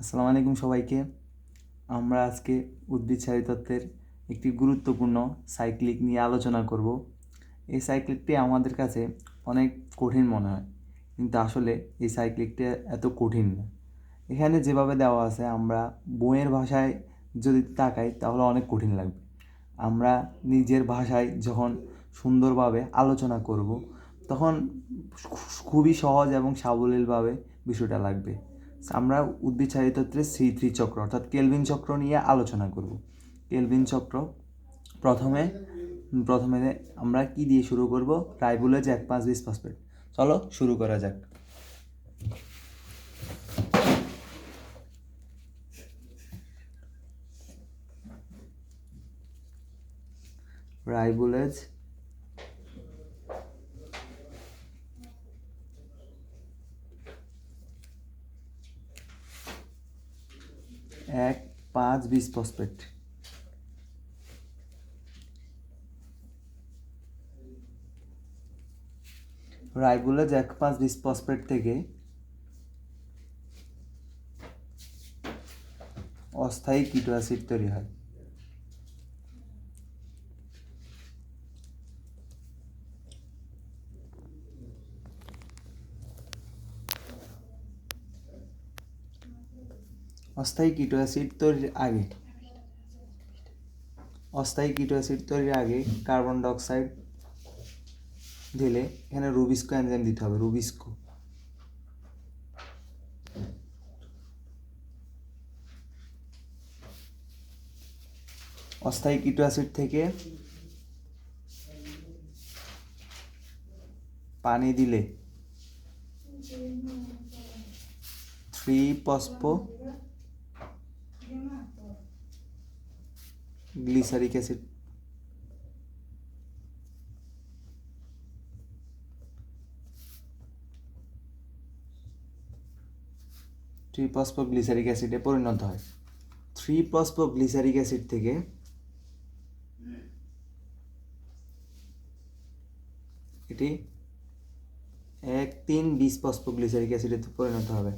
আসসালামু আলাইকুম সবাইকে। আমরা আজকে উদ্ভিদ তত্ত্বের একটি গুরুত্বপূর্ণ সাইক্লিক নিয়ে আলোচনা করব। এই সাইক্লিকটি আমাদের কাছে অনেক কঠিন মনে হয়, কিন্তু আসলে এই সাইক্লিকটা এত কঠিন না। এখানে যেভাবে দেওয়া আছে আমরা বইয়ের ভাষায় যদি তাকাই তাহলে অনেক কঠিন লাগবে। আমরা নিজের ভাষায় যখন সুন্দরভাবে আলোচনা করব তখন খুবই সহজ এবং সাবলীলভাবে বিষয়টা লাগবে। আমরা উদ্ভিদ তত্ত্বের C3 চক্র অর্থাৎ কেলভিন চক্র নিয়ে আলোচনা করব। কেলভিন চক্র প্রথমে প্রথমে আমরা কি দিয়ে শুরু করব? রাইবোলেজ 1,5,20 ফসফেট। চলো শুরু করা যাক। রাইবোলেজ 1,5,20 ফসফেট। রাইবোলেজ 1,5,20 ফসফেট থেকে অস্থায়ী কিটো অ্যাসিড তৈরি হয়। অস্থায়ী কিটো অ্যাসিড তৈরির আগে কার্বন ডাইঅক্সাইড দিলে এখানে রুবিস্কো এনজাইম দিতে হবে। রুবিস্কো অস্থায়ী কিটো অ্যাসিড থেকে পানি দিলে 3-ফসফো গ্লিসারিক অ্যাসিড গ্লিসারিক অ্যাসিডে পরিণত হয়। 3-ফসফো গ্লিসারিক অ্যাসিড থেকে এটি 1,3,20 ফসফো গ্লিসারিক অ্যাসিডে পরিণত হবে।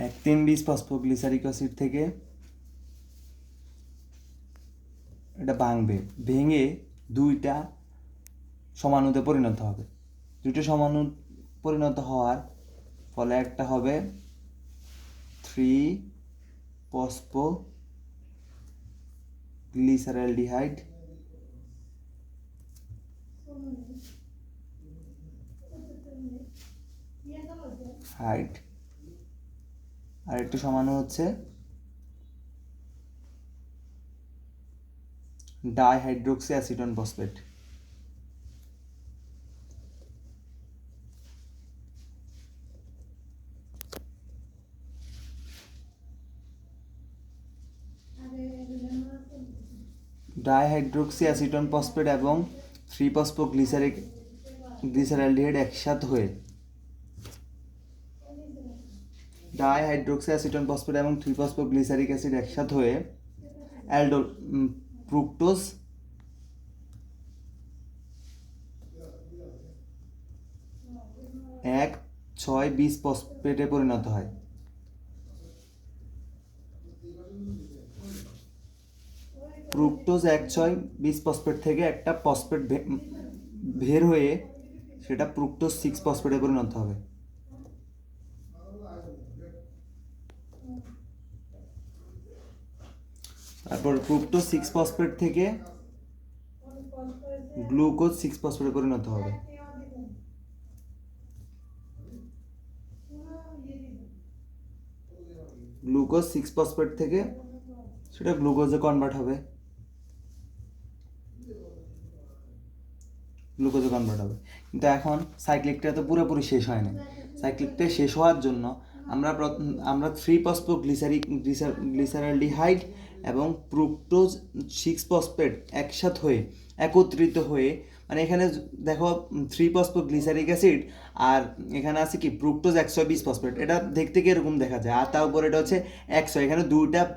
এক 3,20 ফসফোগ্লিসারিক অ্যাসিড থেকে এটা ভেঙে দুইটা সমাণুতে পরিণত হবে। দুইটা সমাণু পরিণত হওয়ার ফলে একটা হবে 3-ফসফো গ্লিসারালডিহাইড আর একটু সমাণু হচ্ছে dihydroxy acetone phosphate. Dihydroxy acetone phosphate এবং 3-ফসফো গ্লিসারালডিহাইড একসাথে হয়ে ডাইহাইড্রোক্সি অ্যাসিটন ফসফেট এবং 3-ফসফো গ্লিসারিক অ্যাসিড একসাথে হয়ে ফ্রুক্টোজ 1,6,20 ফসফেটে পরিণত হয়। ফ্রুক্টোজ 1,6,20 ফসফেট থেকে একটা ফসফেট বের হয়ে সেটা ফ্রুক্টোজ 6 ফসফেটে পরিণত হবে। তারপর ফ্রুক্টোজ 6 ফসফেট থেকে গ্লুকোজ 6 ফসফেটে পরিণত হবে। গ্লুকোজ 6 ফসফেট থেকে সেটা গ্লুকোজে কনভার্ট হবে। কিন্তু এখন সাইক্লিকটা তো পুরোপুরি শেষ হয় না। সাইক্লিকটা শেষ হওয়ার জন্য আমরা 3-ফসফো গ্লিসারালডিহাইড এবং ফ্রুক্টোজ 6 ফসফেট একত্রিত হয়ে মানে এখানে দেখো 3-ফসফোগ্লিসারিক অ্যাসিড, আর এখানে আছে কি ফ্রুক্টোজ 120 ফসফেট, এটা দেখতে কি এরকম দেখা যায়, আর তার উপর এটা হচ্ছে 100, এখানে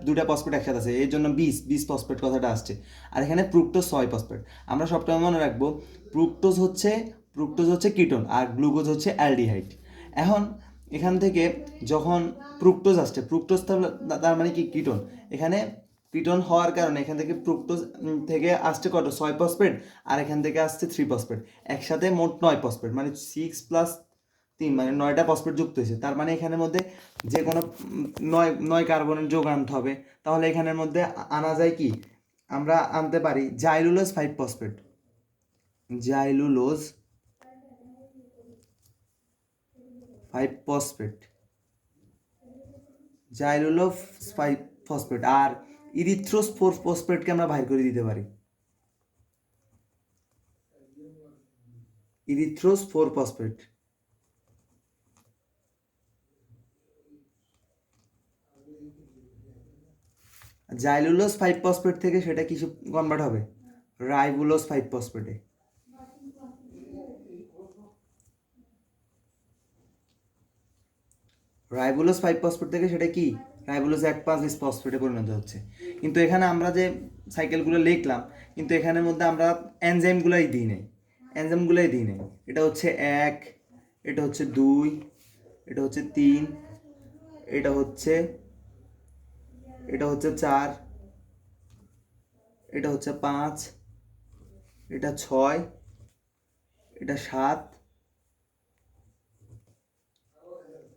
দুটা ফসফেট একসাথে আছে, এর জন্য 20 ফসফেট কথাটা আসছে। আর এখানে ফ্রুক্টোজ 6 ফসফেট। আমরা সবসময় মনে রাখবো ফ্রুক্টোজ হচ্ছে কিটোন আর গ্লুকোজ হচ্ছে অ্যালডিহাইড। এখন এখান থেকে যখন ফ্রুক্টোজ আসছে, ফ্রুক্টোজ তার মানে কি কিটোন, এখানে কিটোন হওয়ার কারণে এখান থেকে ফ্রুক্টোজ থেকে আসছে কত 6 ফসফেট, আর এখান থেকে আসছে 3 ফসফেট, একসাথে মোট 9 ফসফেট, মানে 6+3 মানে 9টা ফসফেট যুক্ত হয়েছে। তার মানে এখানের মধ্যে যে কোনো 9 কার্বনের যোগ আনতে হবে, তাহলে এখানের মধ্যে আনা যায় কি, আমরা আনতে পারি জাইলুলোজ 5 ফসফেট, জাইলুলোজ 5 ফসফেট, জাইলুলোজ 5 ফসফেট, আর ইরিথ্রোস 4 ফসফেটকে আমরা বাইর করে দিতে পারি, ইরিথ্রোস 4 ফসফেট। জাইলুলোজ 5 ফসফেট থেকে সেটা কিছু কনভার্ট হবে রাইবুলোজ 5 ফসফেটে। রাইবুলোজ 5 ফসফেট থেকে সেটা কি রাইবুলোজ 1,5-20 ফসফেটে পরিণত হচ্ছে। কিন্তু এখানে আমরা যে সাইকেলগুলো লিখলাম, কিন্তু এখানের মধ্যে আমরা এনজাইমগুলোই দিই নাই, এটা হচ্ছে 1, এটা হচ্ছে 2, এটা হচ্ছে 3, এটা হচ্ছে 4, এটা হচ্ছে 5, এটা 6, এটা 7,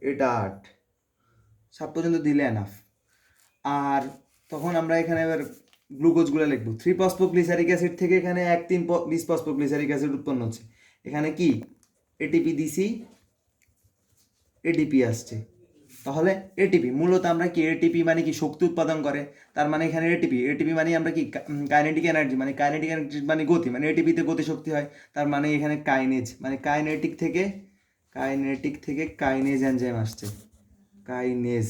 এটা 8 পর্যন্ত দিলে এনাফ। আর তখন আমরা এখানে এবার গ্লুকোজগুলো লিখবো। 3-ফসফোগ্লিসারিক অ্যাসিড থেকে এখানে 1,3-20-ফসফোগ্লিসারিক অ্যাসিড উৎপন্ন হচ্ছে, এখানে কি এটিপি দিছি, এটিপি আসছে। তাহলে এটিপি মূলত আমরা কি, এটিপি মানে কি শক্তি উৎপাদন করে, তার মানে এখানে এটিপি মানে আমরা কি কাইনেটিক এনার্জি, মানে কাইনেটিক এনার্জি মানে গতি, মানে এটিপিতে গতি শক্তি হয়, তার মানে এখানে কাইনেজ, মানে কাইনেটিক থেকে কাইনেজ এনজাইম আসছে, কাইনেজ,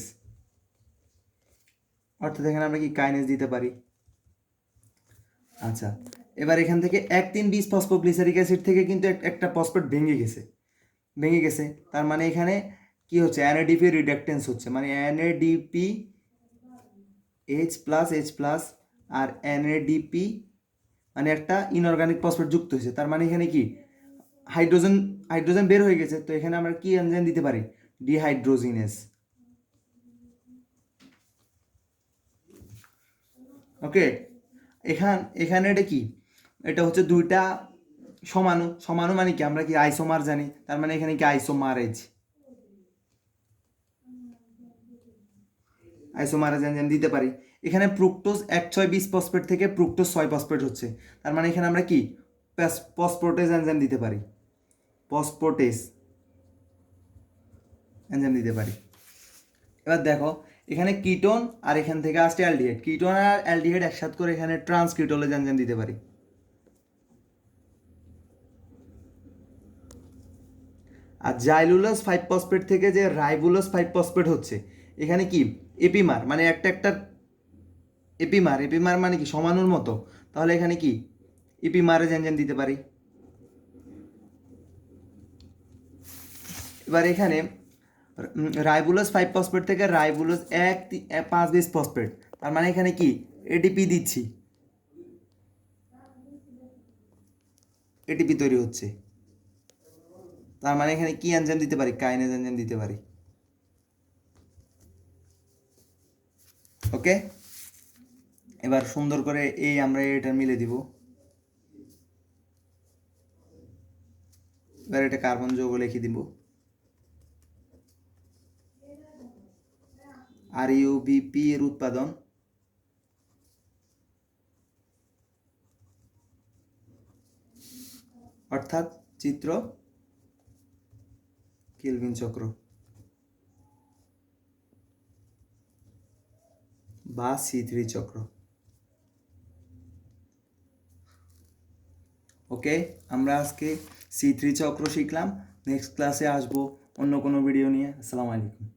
অর্থাৎ এখানে আমরা কি কাইনেজ দিতে পারি। আচ্ছা, এবার এখান থেকে 1,3-20-ফসফোগ্লিসারিক অ্যাসিড থেকে কিন্তু একটা ফসফেট ভেঙে গেছে, তার মানে এখানে কি হচ্ছে, এনএডিপি রিডাকটেন্স হচ্ছে, মানে এনএডিপি H+H+, আর এনএডিপি মানে একটা ইনঅর্গানিক ফসফেট যুক্ত হয়েছে, তার মানে এখানে কি হাইড্রোজেন বের হয়ে গেছে, তো এখানে আমরা কি এনজাইম দিতে পারি, ডিহাইড্রোজিনেজ। ওকে, এখানে এটা কি, এটা হচ্ছে দুইটা সমানু মানে কি, আমরা কি আইসোমার জানি, তার মানে এখানে কি আইসোমারেজ এনজাইম দিতে পারি। এখানে ফ্রুক্টোজ 1,6-20 ফসফেট থেকে ফ্রুক্টোজ 6 ফসফেট হচ্ছে, তার মানে এখানে আমরা কি ফসফোটেজ এনজাইম দিতে পারি, এবার দেখো এখানে কিটোন আর এখান থেকে আসছে অ্যালডিহাইড, কিটোন আর অ্যালডিহাইড একসাথে করে এখানে ট্রান্সকিটোলেজ এনজাইম দিতে পারি। আর জাইলুলোজ 5 ফসফেট থেকে যে রাইবুলোজ 5 ফসফেট হচ্ছে, এখানে কি এপিমার মানে একটা এপিমার মানে কি সমানুর মতো, তাহলে এখানে কি এপিমারেজ এনজাইম দিতে পারি। এবার এখানে রাইবুলোজ 5 ফসফেট থেকে রাইবুলোজ 1,5-20 ফসফেট, তার মানে এখানে কি এটিপি দিচ্ছি, এটিপি তৈরি হচ্ছে, তার মানে এখানে কি এনজাইম দিতে পারি, কাইনেজ এনজাইম দিতে পারি। ওকে, এবার সুন্দর করে আমরা এটা মিলে দিব। এবার এটা কার্বন যৌগ লিখে দিব, আর ইউবিপি এর উৎপাদন অর্থাৎ চিত্র কেলভিন চক্র বা C3 চক্র। ওকে, আমরা আজকে C3 চক্র শিখলাম, নেক্সট ক্লাসে আসবো অন্য কোনো ভিডিও নিয়ে। আসসালামু আলাইকুম।